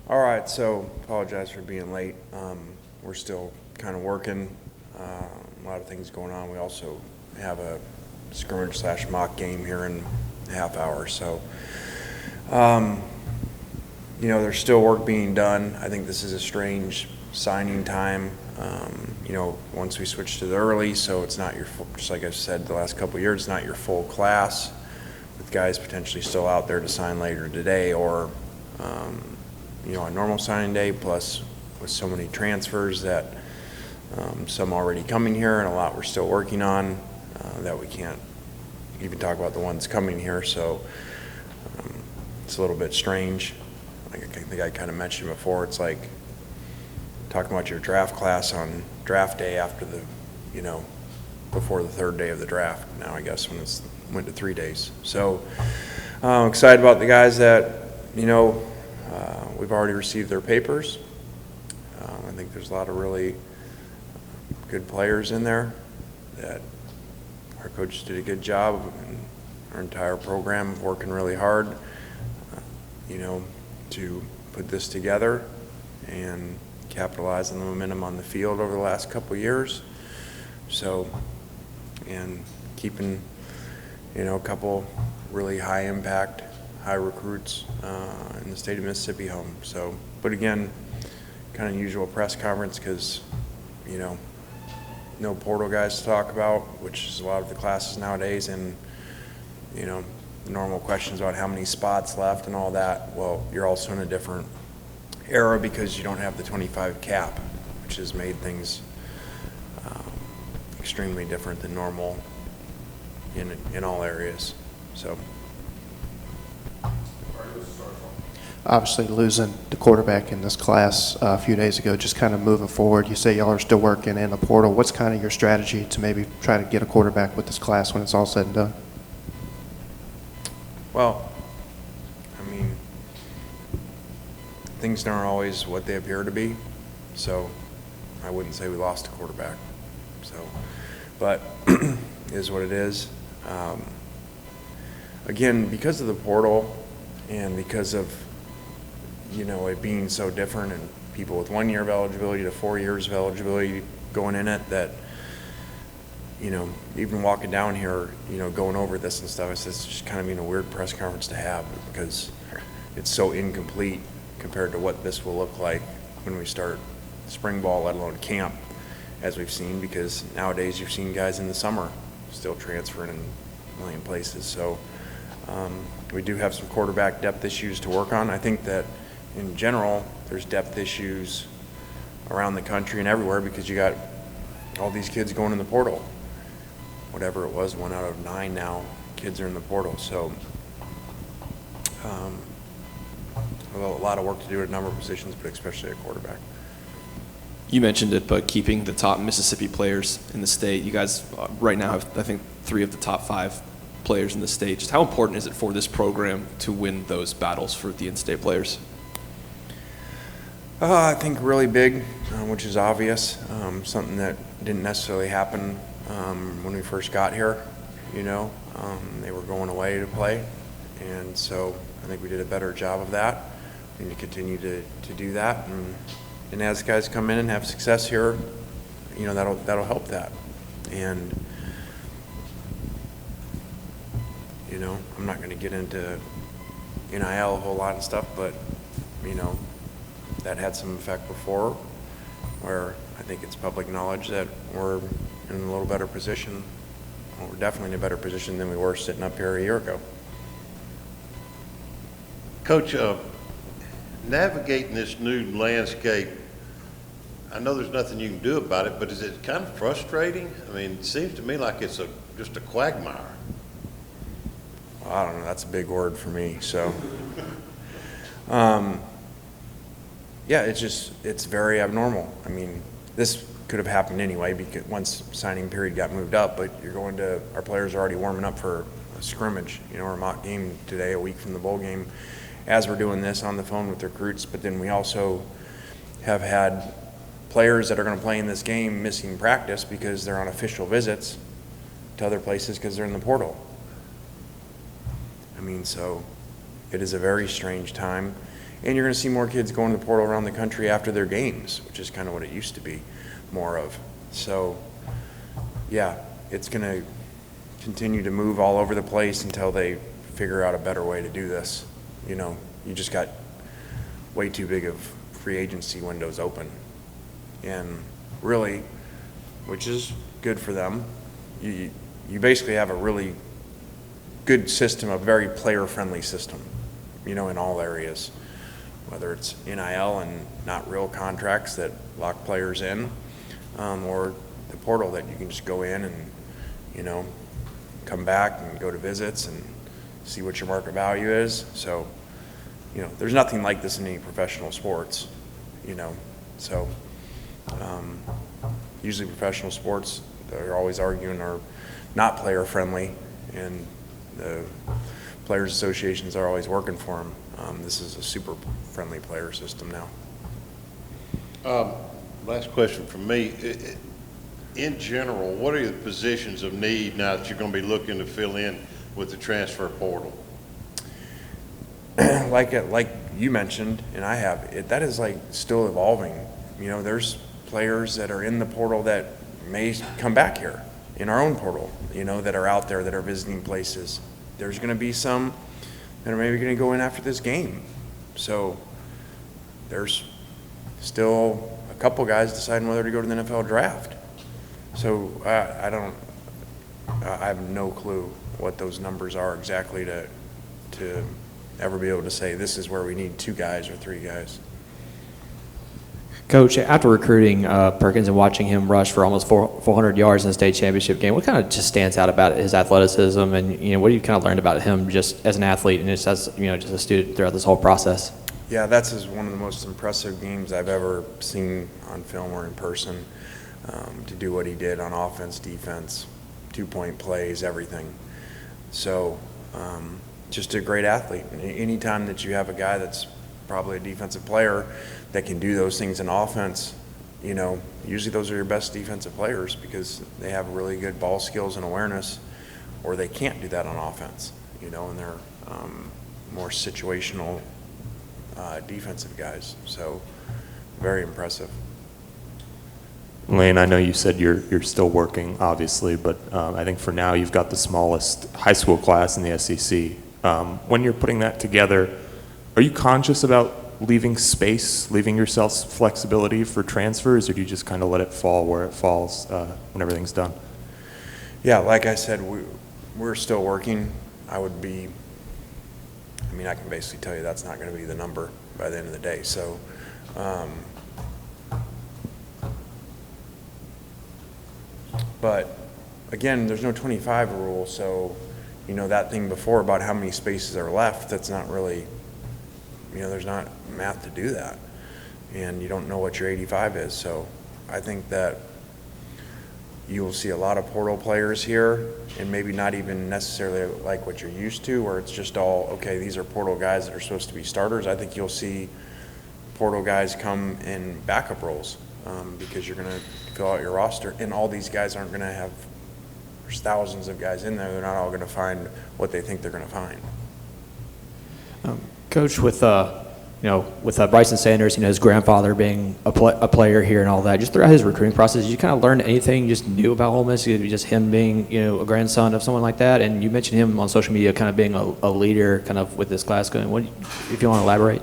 All right, so apologize for being late. We're still kind of working. A lot of things going on. We also have a scrimmage / mock game here in a half hour. So, there's still work being done. I think this is a strange signing time. Once we switch to the early, so it's not your full, just like I've said the last couple of years, it's not your full class with guys potentially still out there to sign later today or, on normal signing day, plus with so many transfers that some already coming here and a lot we're still working on that we can't even talk about the ones coming here. So it's a little bit strange. Like I think I kind of mentioned before, it's like talking about your draft class on draft day after before the third day of the draft. Now I guess when it's went to 3 days. So excited about the guys that, we've already received their papers. I think there's a lot of really good players in there that our coaches did a good job, and our entire program of working really hard, to put this together and capitalize on the momentum on the field over the last couple of years. So, and keeping, a couple really high impact, high recruits in the state of Mississippi home. So, but again, kind of usual press conference because, no portal guys to talk about, which is a lot of the classes nowadays, and, normal questions about how many spots left and all that. Well, you're also in a different era because you don't have the 25 cap, which has made things extremely different than normal in all areas. So. Obviously losing the quarterback in this class a few days ago, just kind of moving forward. You say y'all are still working in the portal. What's kind of your strategy to maybe try to get a quarterback with this class when it's all said and done? Well, things aren't always what they appear to be, so I wouldn't say we lost a quarterback. So, but it is what it is. Again, because of the portal and because of it being so different and people with 1 year of eligibility to 4 years of eligibility going in it, that even walking down here, going over this and stuff, it's just kind of being a weird press conference to have because it's so incomplete compared to what this will look like when we start spring ball, let alone camp, as we've seen, because nowadays you've seen guys in the summer still transferring in a million places. So we do have some quarterback depth issues to work on. I think that in general there's depth issues around the country and everywhere because you got all these kids going in the portal. Whatever it was, 1 out of 9 now kids are in the portal. So a lot of work to do at a number of positions, but especially at quarterback. You mentioned it, but keeping the top Mississippi players in the state, you guys right now have, I think, 3 of the top 5 players in the state. Just how important is it for this program to win those battles for the in-state players? I think really big, which is obvious, something that didn't necessarily happen when we first got here. They were going away to play, and so I think we did a better job of that. We need to continue to do that, and as guys come in and have success here, that'll help that. And I'm not going to get into NIL a whole lot and stuff, but that had some effect before, where I think it's public knowledge that we're in a little better position. Well, we're definitely in a better position than we were sitting up here a year ago. Coach, navigating this new landscape, I know there's nothing you can do about it, but is it kind of frustrating? I mean, it seems to me like it's just a quagmire. Well, I don't know, that's a big word for me, so. Yeah, it's very abnormal. I mean, this could have happened anyway because once signing period got moved up, but our players are already warming up for a scrimmage, or a mock game today, a week from the bowl game, as we're doing this on the phone with recruits. But then we also have had players that are going to play in this game missing practice because they're on official visits to other places because they're in the portal. So it is a very strange time. And you're going to see more kids going to the portal around the country after their games, which is kind of what it used to be more of. So, yeah, it's going to continue to move all over the place until they figure out a better way to do this. You know, you just got way too big of free agency windows open. And really, which is good for them, you basically have a really good system, a very player-friendly system, you know, in all areas. Whether it's NIL and not real contracts that lock players in, or the portal that you can just go in and, you know, come back and go to visits and see what your market value is. So, you know, there's nothing like this in any professional sports, you know. So, usually professional sports, they're always arguing are not player friendly, and the players associations are always working for them. This is a super friendly player system now. Last question from me. In general, what are the positions of need now that you're going to be looking to fill in with the transfer portal? Like you mentioned, and I have, that is like still evolving. You know, there's players that are in the portal that may come back here in our own portal, you know, that are out there that are visiting places. There's going to be some that are maybe going to go in after this game. So there's still a couple guys deciding whether to go to the NFL draft. So I have no clue what those numbers are exactly to ever be able to say this is where we need 2 guys or 3 guys. Coach, after recruiting Perkins and watching him rush for almost 400 yards in the state championship game, what kind of just stands out about his athleticism, and you know, what have you kind of learned about him just as an athlete and just as, you know, just a student throughout this whole process? Yeah, that's one of the most impressive games I've ever seen on film or in person. To do what he did on offense, defense, 2-point plays, everything. So, just a great athlete. Anytime that you have a guy that's probably a defensive player that can do those things in offense, you know, usually those are your best defensive players because they have really good ball skills and awareness, or they can't do that on offense, you know, and they're more situational defensive guys. So, very impressive. Lane, I know you said you're still working, obviously, but I think for now you've got the smallest high school class in the SEC. When you're putting that together, are you conscious about leaving space, leaving yourself flexibility for transfers, or do you just kind of let it fall where it falls when everything's done? Yeah, like I said, we're still working. I can basically tell you that's not going to be the number by the end of the day. So, but again, there's no 25 rule, so, you know, that thing before about how many spaces are left, that's not really, you know, there's not math to do that. And you don't know what your 85 is. So I think that you will see a lot of portal players here, and maybe not even necessarily like what you're used to, where it's just all, okay, these are portal guys that are supposed to be starters. I think you'll see portal guys come in backup roles because you're going to fill out your roster, and all these guys aren't going to have, there's thousands of guys in there. They're not all going to find what they think they're going to find. Coach, with Bryson Sanders, you know, his grandfather being a player here and all that, just throughout his recruiting process, did you kind of learn anything just new about Ole Miss? Just him being, you know, a grandson of someone like that, and you mentioned him on social media kind of being a leader kind of with this class. What, if you want to elaborate?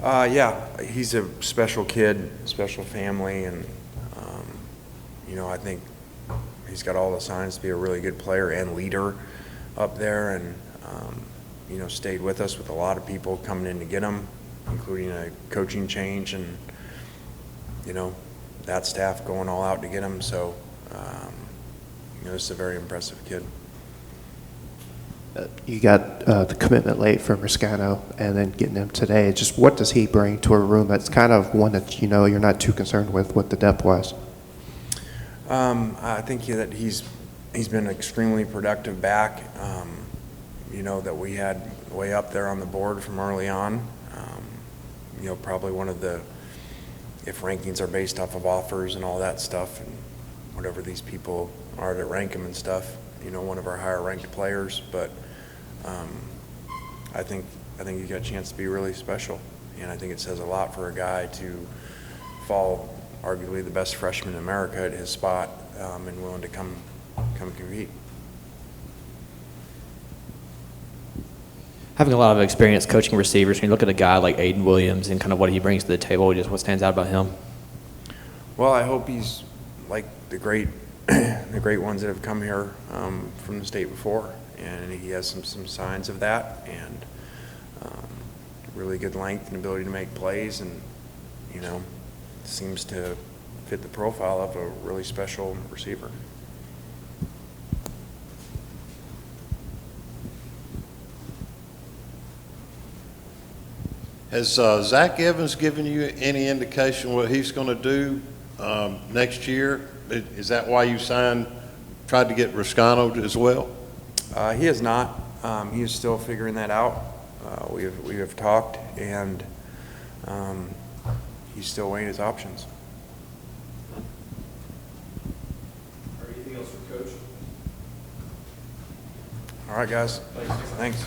Yeah, he's a special kid, special family, and you know, I think he's got all the signs to be a really good player and leader up there, and you know, stayed with us with a lot of people coming in to get him, including a coaching change, and you know, that staff going all out to get him. So you know, this is a very impressive kid. You got the commitment late from Riscano and then getting him today. Just what does he bring to a room that's kind of one that, you know, you're not too concerned with what the depth was? I think that he's been extremely productive back. You know, that we had way up there on the board from early on. You know, probably one of the, if rankings are based off of offers and all that stuff and whatever these people are that rank him and stuff, you know, one of our higher ranked players. But I think you got a chance to be really special. And I think it says a lot for a guy to fall arguably the best freshman in America at his spot, and willing to come compete. Having a lot of experience coaching receivers, when you look at a guy like Aiden Williams and kind of what he brings to the table, just what stands out about him? Well, I hope he's like the great ones that have come here from the state before, and he has some signs of that, and really good length and ability to make plays, and seems to fit the profile of a really special receiver. Has Zach Evans given you any indication what he's going to do next year? Is that why you tried to get Ruscano as well? He has not. He is still figuring that out. We have talked, and he's still weighing his options. Anything else for Coach? All right, guys. Thanks.